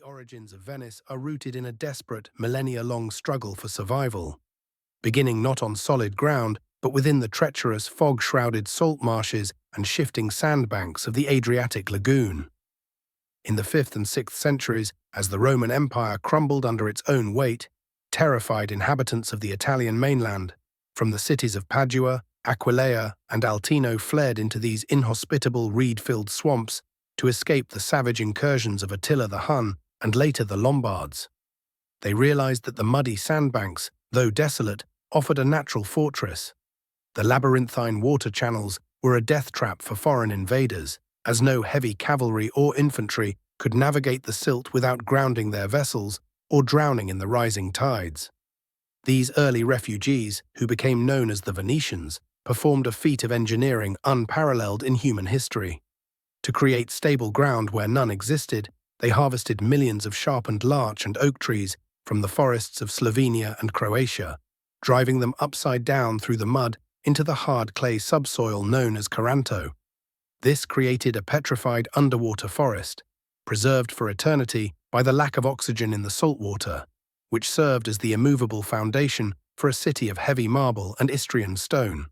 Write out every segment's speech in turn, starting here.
The origins of Venice are rooted in a desperate, millennia-long struggle for survival, beginning not on solid ground, but within the treacherous, fog-shrouded salt marshes and shifting sandbanks of the Adriatic lagoon. In the 5th and 6th centuries, as the Roman Empire crumbled under its own weight, terrified inhabitants of the Italian mainland, from the cities of Padua, Aquileia, and Altino fled into these inhospitable reed-filled swamps to escape the savage incursions of Attila the Hun and later the Lombards. They realized that the muddy sandbanks, though desolate, offered a natural fortress. The labyrinthine water channels were a death trap for foreign invaders, as no heavy cavalry or infantry could navigate the silt without grounding their vessels or drowning in the rising tides. These early refugees, who became known as the Venetians, performed a feat of engineering unparalleled in human history. To create stable ground where none existed, they harvested millions of sharpened larch and oak trees from the forests of Slovenia and Croatia, driving them upside down through the mud into the hard clay subsoil known as Caranto. This created a petrified underwater forest, preserved for eternity by the lack of oxygen in the saltwater, which served as the immovable foundation for a city of heavy marble and Istrian stone.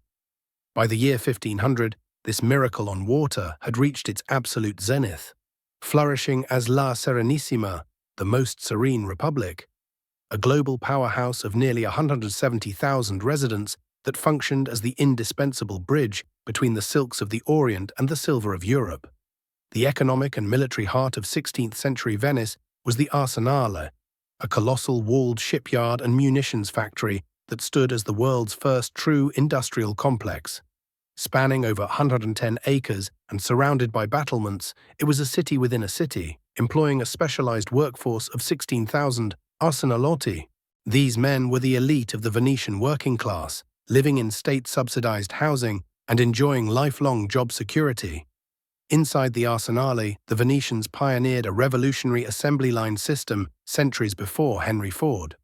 By the year 1500, this miracle on water had reached its absolute zenith, flourishing as La Serenissima, the most serene republic, a global powerhouse of nearly 170,000 residents that functioned as the indispensable bridge between the silks of the Orient and the silver of Europe. The economic and military heart of 16th-century Venice was the Arsenale, a colossal walled shipyard and munitions factory that stood as the world's first true industrial complex. Spanning over 110 acres and surrounded by battlements, it was a city within a city, employing a specialized workforce of 16,000 arsenalotti. These men were the elite of the Venetian working class, living in state-subsidized housing and enjoying lifelong job security. Inside the Arsenale, the Venetians pioneered a revolutionary assembly line system centuries before Henry Ford.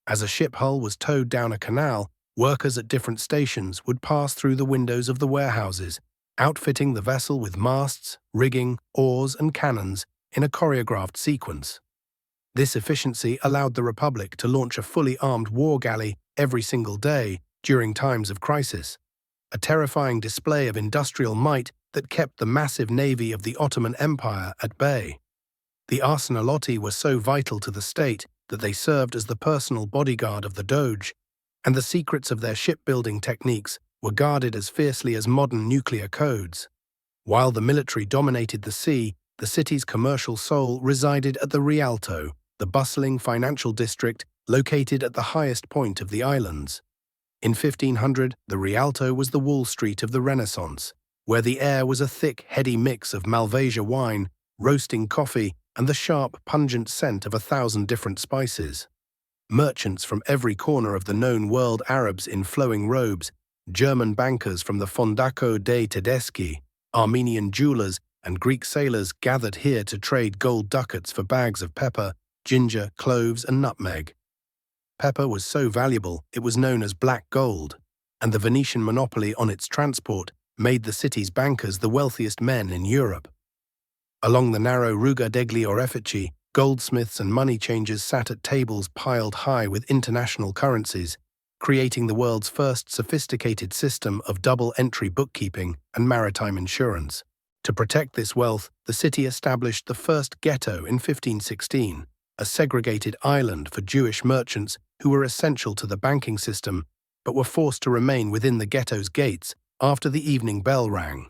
As a ship hull was towed down a canal, workers at different stations would pass through the windows of the warehouses, outfitting the vessel with masts, rigging, oars, and cannons in a choreographed sequence. This efficiency allowed the Republic to launch a fully armed war galley every single day during times of crisis, a terrifying display of industrial might that kept the massive navy of the Ottoman Empire at bay. The Arsenalotti were so vital to the state that they served as the personal bodyguard of the Doge, and the secrets of their shipbuilding techniques were guarded as fiercely as modern nuclear codes. While the military dominated the sea, the city's commercial soul resided at the Rialto, the bustling financial district located at the highest point of the islands. In 1500, the Rialto was the Wall Street of the Renaissance, where the air was a thick, heady mix of Malvasia wine, roasting coffee, and the sharp, pungent scent of 1,000 different spices. Merchants from every corner of the known world, Arabs in flowing robes, German bankers from the Fondaco dei Tedeschi, Armenian jewelers, and Greek sailors gathered here to trade gold ducats for bags of pepper, ginger, cloves, and nutmeg. Pepper was so valuable it was known as black gold, and the Venetian monopoly on its transport made the city's bankers the wealthiest men in Europe. Along the narrow Ruga degli Orefici, goldsmiths and money changers sat at tables piled high with international currencies, creating the world's first sophisticated system of double-entry bookkeeping and maritime insurance. To protect this wealth, the city established the first ghetto in 1516, a segregated island for Jewish merchants who were essential to the banking system, but were forced to remain within the ghetto's gates after the evening bell rang.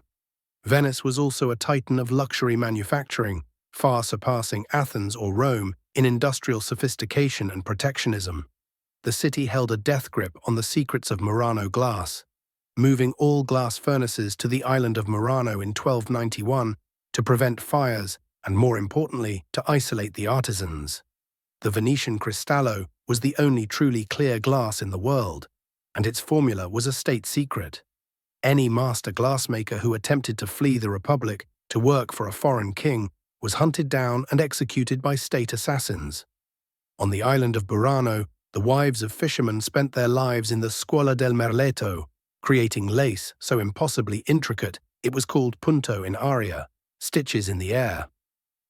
Venice was also a titan of luxury manufacturing, far surpassing Athens or Rome in industrial sophistication and protectionism. The city held a death grip on the secrets of Murano glass, moving all glass furnaces to the island of Murano in 1291 to prevent fires and, more importantly, to isolate the artisans. The Venetian Cristallo was the only truly clear glass in the world, and its formula was a state secret. Any master glassmaker who attempted to flee the Republic to work for a foreign king was hunted down and executed by state assassins. On the island of Burano, the wives of fishermen spent their lives in the Scuola del Merleto, creating lace so impossibly intricate it was called punto in aria, stitches in the air.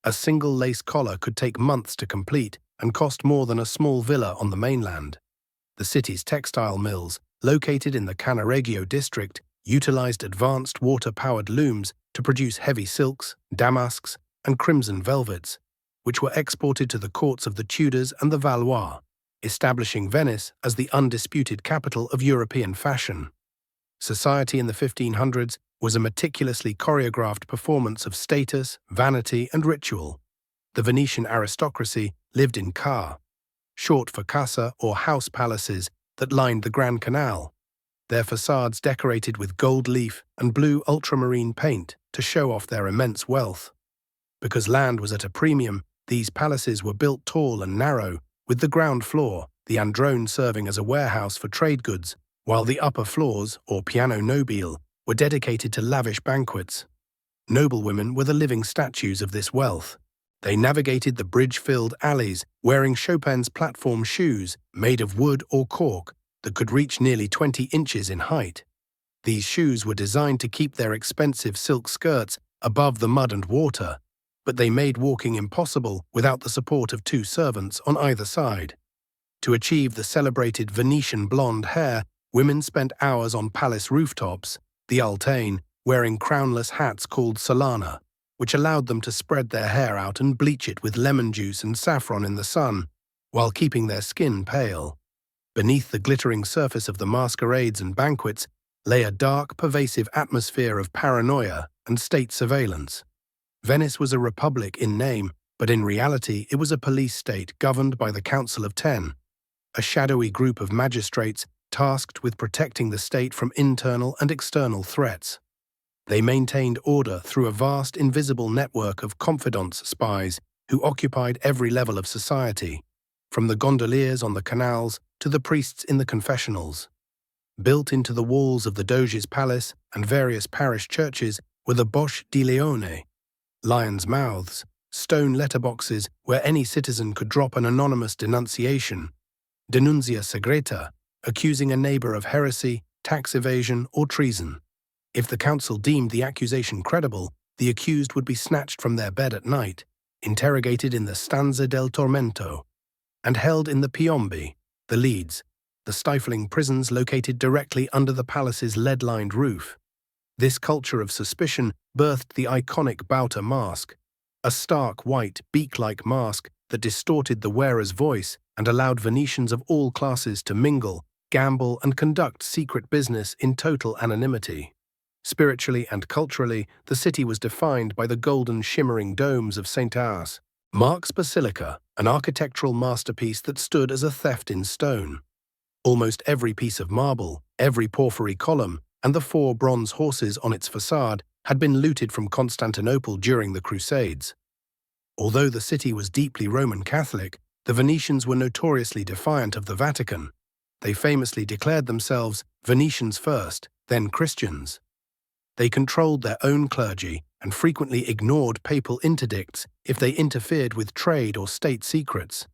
A single lace collar could take months to complete and cost more than a small villa on the mainland. The city's textile mills, located in the Cannaregio district, utilized advanced water-powered looms to produce heavy silks, damasks, and crimson velvets, which were exported to the courts of the Tudors and the Valois, establishing Venice as the undisputed capital of European fashion. Society in the 1500s was a meticulously choreographed performance of status, vanity, and ritual. The Venetian aristocracy lived in car, short for casa or house palaces that lined the Grand Canal, their facades decorated with gold leaf and blue ultramarine paint to show off their immense wealth. Because land was at a premium, these palaces were built tall and narrow, with the ground floor, the androne, serving as a warehouse for trade goods, while the upper floors, or piano nobile, were dedicated to lavish banquets. Noblewomen were the living statues of this wealth. They navigated the bridge-filled alleys wearing Chopin's platform shoes made of wood or cork that could reach nearly 20 inches in height. These shoes were designed to keep their expensive silk skirts above the mud and water, but they made walking impossible without the support of two servants on either side. To achieve the celebrated Venetian blonde hair, women spent hours on palace rooftops, the Altain, wearing crownless hats called solana, which allowed them to spread their hair out and bleach it with lemon juice and saffron in the sun, while keeping their skin pale. Beneath the glittering surface of the masquerades and banquets lay a dark, pervasive atmosphere of paranoia and state surveillance. Venice was a republic in name, but in reality it was a police state governed by the Council of Ten, a shadowy group of magistrates tasked with protecting the state from internal and external threats. They maintained order through a vast invisible network of confidants spies who occupied every level of society, from the gondoliers on the canals to the priests in the confessionals. Built into the walls of the Doge's palace and various parish churches were the Bosche di Leone, lions' mouths, stone letterboxes where any citizen could drop an anonymous denunciation, denunzia segreta, accusing a neighbor of heresy, tax evasion, or treason. If the council deemed the accusation credible, the accused would be snatched from their bed at night, interrogated in the stanza del tormento, and held in the piombi, the leads, the stifling prisons located directly under the palace's lead-lined roof. This culture of suspicion birthed the iconic Bauta mask, a stark white, beak-like mask that distorted the wearer's voice and allowed Venetians of all classes to mingle, gamble, and conduct secret business in total anonymity. Spiritually and culturally, the city was defined by the golden shimmering domes of St. Ars, Mark's Basilica, an architectural masterpiece that stood as a theft in stone. Almost every piece of marble, every porphyry column, and the 4 bronze horses on its facade had been looted from Constantinople during the Crusades. Although the city was deeply Roman Catholic, the Venetians were notoriously defiant of the Vatican. They famously declared themselves Venetians first, then Christians. They controlled their own clergy and frequently ignored papal interdicts if they interfered with trade or state secrets.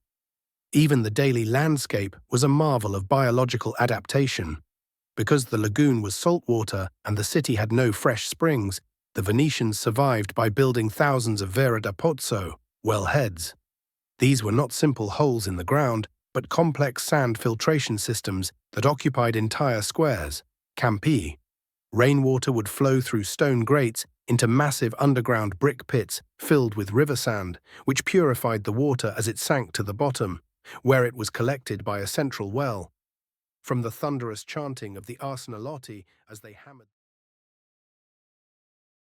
Even the daily landscape was a marvel of biological adaptation. Because the lagoon was saltwater and the city had no fresh springs, the Venetians survived by building thousands of vera da pozzo, well heads. These were not simple holes in the ground, but complex sand filtration systems that occupied entire squares, campi. Rainwater would flow through stone grates into massive underground brick pits filled with river sand, which purified the water as it sank to the bottom, where it was collected by a central well. From the thunderous chanting of the Arsenalotti as they hammered